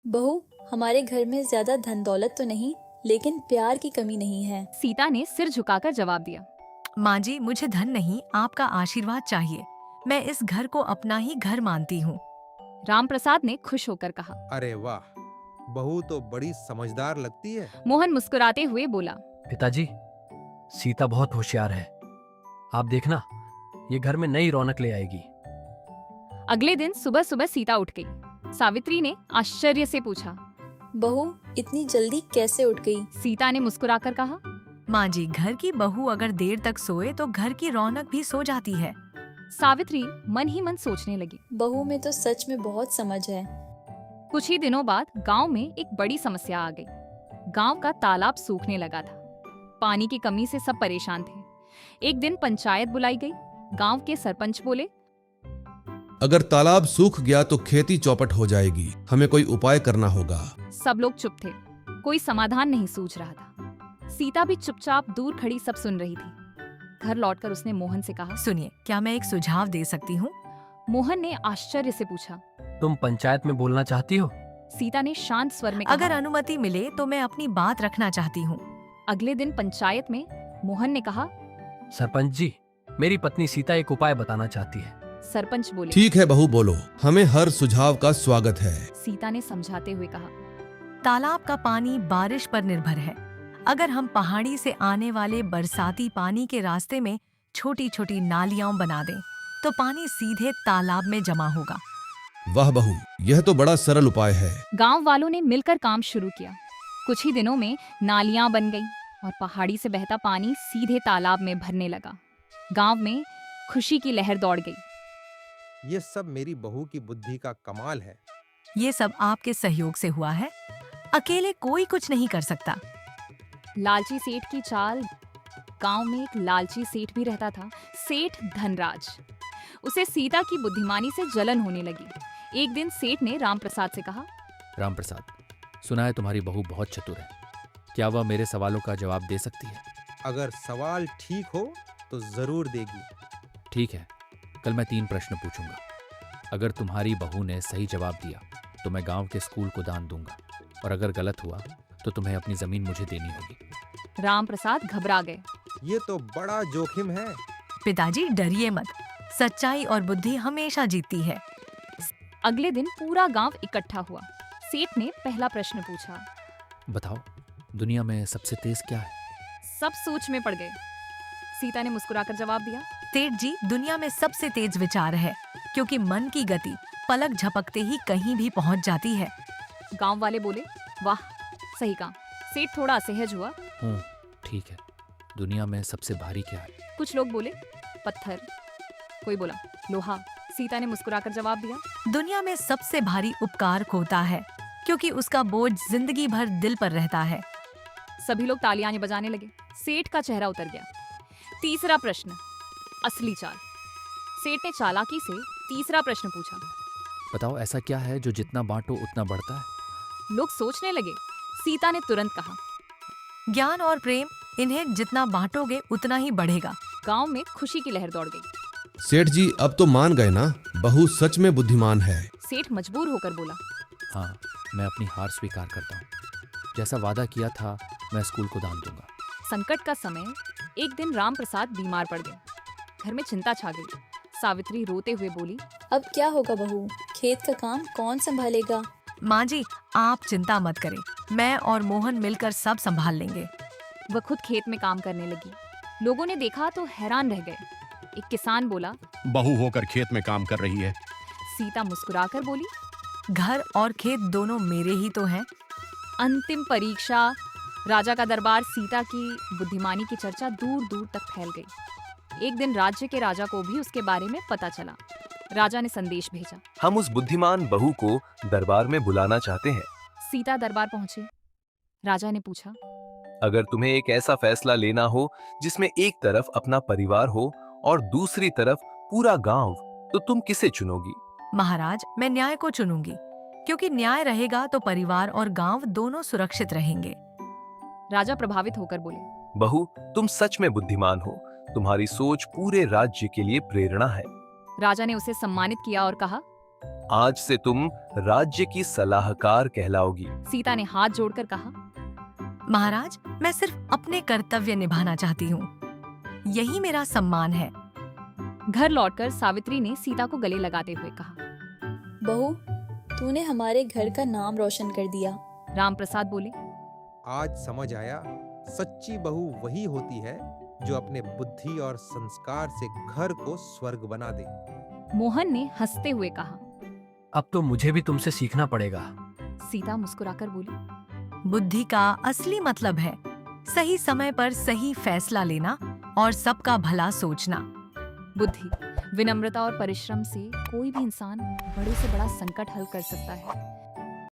बहू, हमारे घर में ज्यादा धन दौलत तो नहीं, लेकिन प्यार की कमी नहीं है। सीता ने सिर झुकाकर जवाब दिया। माँ जी, मुझे धन नहीं, आपका आशीर्वाद चाहिए। मैं इस घर को अपना ही घर मानती हूँ। रामप्रसाद ने खुश होकर कहा। अरे वाह, बहू तो बड़ी समझदार लगती है। मोहन मुस्कुराते हुए बोला। पिताजी, सीता बहुत होशियार है। आप देखना, ये घर में नई रौनक ले आएगी। अगले दिन सुबह सुबह सीता उठ गई। सावित्री ने आश्चर्य से पूछा। बहू, इतनी जल्दी कैसे उठ गई? सीता ने मुस्कुराकर कहा। माँ जी, घर की बहू अगर देर तक सोए तो घर की रौनक भी सो जाती है। सावित्री मन ही मन सोचने लगी। बहू में तो सच में बहुत समझ है। कुछ ही दिनों बाद गांव में एक बड़ी समस्या आ गई। गांव का तालाब सूखने लगा था। पानी की कमी से सब परेशान थे। एक दिन पंचायत बुलाई गई। गांव के सरपंच बोले। अगर तालाब सूख गया तो खेती चौपट हो जाएगी, हमें कोई उपाय करना होगा। सब लोग चुप थे। कोई समाधान नहीं सूझ रहा था। सीता भी चुपचाप दूर खड़ी सब सुन रही थी। घर लौटकर उसने मोहन से कहा। सुनिए, क्या मैं एक सुझाव दे सकती हूँ? मोहन ने आश्चर्य से पूछा। तुम पंचायत में बोलना चाहती हो? सीता ने शांत स्वर में कहा। अगर अनुमति मिले तो मैं अपनी बात रखना चाहती हूँ। अगले दिन पंचायत में मोहन ने कहा। सरपंच जी, मेरी पत्नी सीता एक उपाय बताना चाहती है। सरपंच बोले। ठीक है बहू, बोलो, हमें हर सुझाव का स्वागत है। सीता ने समझाते हुए कहा। तालाब का पानी बारिश पर निर्भर है। अगर हम पहाड़ी से आने वाले बरसाती पानी के रास्ते में छोटी छोटी नालियां बना दें तो पानी सीधे तालाब में जमा होगा। वाह बहू, यह तो बड़ा सरल उपाय है। गांव वालों ने मिलकर काम शुरू किया। कुछ ही दिनों में नालियां बन गईं और पहाड़ी से बहता पानी सीधे तालाब में भरने लगा। गांव में खुशी की लहर दौड़ गई। ये सब मेरी बहू की बुद्धि का कमाल है। ये सब आपके सहयोग से हुआ है। अकेले कोई कुछ नहीं कर सकता। लालची सेठ की चाल। गांव में एक लालची सेठ भी रहता था, सेठ धनराज। उसे सीता की बुद्धिमानी से जलन होने लगी। एक दिन सेठ ने रामप्रसाद से कहा। रामप्रसाद, सुना है तुम्हारी बहू बहुत चतुर है। क्या वह मेरे सवालों का जवाब दे सकती है? अगर सवाल ठीक हो तो जरूर देगी। ठीक है, कल मैं 3 प्रश्न पूछूंगा। अगर तुम्हारी बहू ने सही जवाब दिया तो मैं गांव के स्कूल को दान दूंगा, और अगर गलत हुआ तो तुम्हें अपनी जमीन मुझे देनी होगी। रामप्रसाद घबरा गए। ये तो बड़ा जोखिम है। पिताजी, डरिए मत। सच्चाई और बुद्धि हमेशा जीतती है। अगले दिन पूरा गांव इकट्ठा हुआ। सेठ ने पहला प्रश्न पूछा। बताओ, दुनिया में सबसे तेज क्या है? सब सोच में पड़ गए। सीता ने मुस्कुराकर जवाब दिया। सेठ जी, दुनिया में सबसे तेज विचार है, क्योंकि मन की गति पलक झपकते ही कहीं भी पहुंच जाती है। गांव वाले बोले। वाह, सही कहा। सेठ थोड़ा असहज हुआ। ठीक है, दुनिया में सबसे भारी क्या है? कुछ लोग बोले पत्थर, कोई बोला लोहा। सीता ने मुस्कुराकर जवाब दिया। दुनिया में सबसे भारी उपकार होता है, क्योंकि उसका बोझ जिंदगी भर दिल पर रहता है। सभी लोग तालियां बजाने लगे। सेठ का चेहरा उतर गया। तीसरा प्रश्न, असली चाल। सेठ ने चालाकी से तीसरा प्रश्न पूछा। बताओ, ऐसा क्या है जो जितना बांटो उतना बढ़ता है? लोग सोचने लगे। सीता ने तुरंत कहा। ज्ञान और प्रेम, इन्हें जितना बांटोगे उतना ही बढ़ेगा। गांव में खुशी की लहर दौड़ गई। सेठ जी, अब तो मान गए ना, बहू सच में बुद्धिमान है। सेठ मजबूर होकर बोला। हाँ, मैं अपनी हार स्वीकार करता हूँ। जैसा वादा किया था, मैं स्कूल को दान दूंगा। संकट का समय। एक दिन रामप्रसाद बीमार पड़ गए। घर में चिंता छा गई। सावित्री रोते हुए बोली। अब क्या होगा बहू? खेत का काम कौन संभालेगा? माँ जी, आप चिंता मत करें, मैं और मोहन मिलकर सब संभाल लेंगे। वह खुद खेत में काम करने लगी। लोगों ने देखा तो हैरान रह गए। एक किसान बोला। बहू होकर खेत में काम कर रही है। सीता मुस्कुराकर बोली। घर और खेत दोनों मेरे ही तो हैं। अंतिम परीक्षा। राजा का दरबार। सीता की बुद्धिमानी की चर्चा दूर दूर तक फैल गई। एक दिन राज्य के राजा को भी उसके बारे में पता चला। राजा ने संदेश भेजा। हम उस बुद्धिमान बहू को दरबार में बुलाना चाहते हैं। सीता दरबार पहुंची। राजा ने पूछा। अगर तुम्हें एक ऐसा फैसला लेना हो जिसमें एक तरफ अपना परिवार हो और दूसरी तरफ पूरा गांव, तो तुम किसे चुनोगी? महाराज, मैं न्याय को चुनूंगी, क्योंकि न्याय रहेगा तो परिवार और गांव दोनों सुरक्षित रहेंगे। राजा प्रभावित होकर बोले। बहू, तुम सच में बुद्धिमान हो। तुम्हारी सोच पूरे राज्य के लिए प्रेरणा है। राजा ने उसे सम्मानित किया और कहा। आज से तुम राज्य की सलाहकार कहलाओगी। सीता ने हाथ जोड़कर कहा, महाराज, मैं सिर्फ अपने कर्तव्य निभाना चाहती हूँ। यही मेरा सम्मान है। घर लौटकर सावित्री ने सीता को गले लगाते हुए कहा, बहू, तूने हमारे घर का नाम रोशन कर दिया। रामप्रसाद बोले, आज समझ आया, सच्ची बहू वही होती है जो अपने बुद्धि और संस्कार से घर को स्वर्ग बना दे। मोहन ने हंसते हुए कहा। अब तो मुझे भी तुमसे सीखना पड़ेगा। सीता मुस्कुराकर बोली, बुद्धि का असली मतलब है सही समय पर सही फैसला लेना और सबका भला सोचना। बुद्धि, विनम्रता और परिश्रम से कोई भी इंसान बड़े से बड़ा संकट हल कर सकता है।